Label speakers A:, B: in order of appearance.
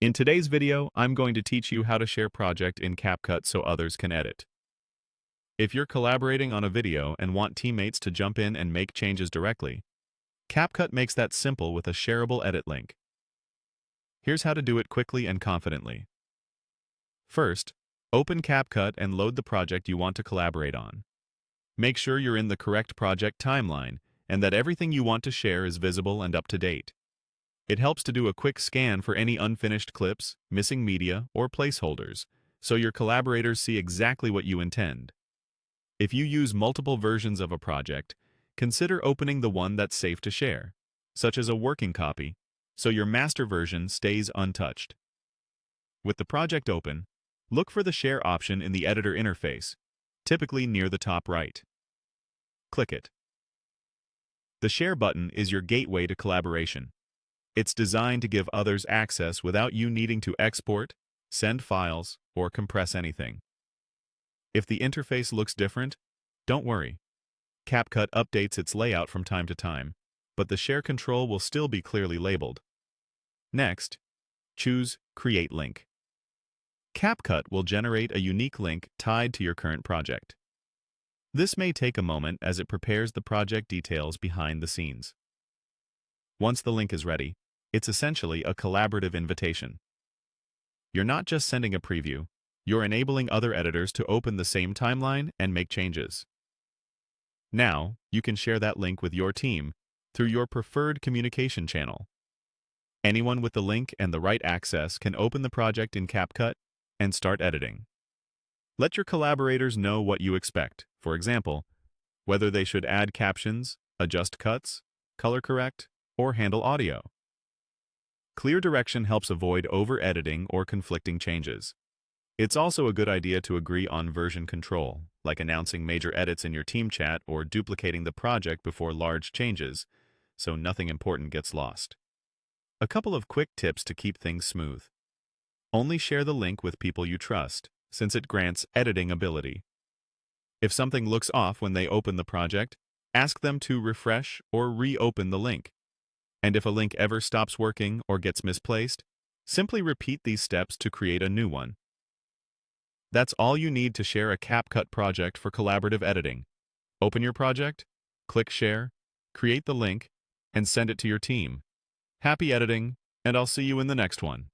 A: In today's video, I'm going to teach you how to share project in CapCut so others can edit. If you're collaborating on a video and want teammates to jump in and make changes directly, CapCut makes that simple with a shareable edit link. Here's how to do it quickly and confidently. First, open CapCut and load the project you want to collaborate on. Make sure you're in the correct project timeline and that everything you want to share is visible and up to date. It helps to do a quick scan for any unfinished clips, missing media, or placeholders, so your collaborators see exactly what you intend. If you use multiple versions of a project, consider opening the one that's safe to share, such as a working copy, so your master version stays untouched. With the project open, look for the Share option in the editor interface, typically near the top right. Click it. The Share button is your gateway to collaboration. It's designed to give others access without you needing to export, send files, or compress anything. If the interface looks different, don't worry. CapCut updates its layout from time to time, but the share control will still be clearly labeled. Next, choose Create Link. CapCut will generate a unique link tied to your current project. This may take a moment as it prepares the project details behind the scenes. Once the link is ready, it's essentially a collaborative invitation. You're not just sending a preview, you're enabling other editors to open the same timeline and make changes. Now, you can share that link with your team through your preferred communication channel. Anyone with the link and the right access can open the project in CapCut and start editing. Let your collaborators know what you expect, for example, whether they should add captions, adjust cuts, color correct, or handle audio. Clear direction helps avoid over-editing or conflicting changes. It's also a good idea to agree on version control, like announcing major edits in your team chat or duplicating the project before large changes, so nothing important gets lost. A couple of quick tips to keep things smooth. Only share the link with people you trust, since it grants editing ability. If something looks off when they open the project, ask them to refresh or reopen the link. And if a link ever stops working or gets misplaced, simply repeat these steps to create a new one. That's all you need to share a CapCut project for collaborative editing. Open your project, click Share, create the link, and send it to your team. Happy editing, and I'll see you in the next one.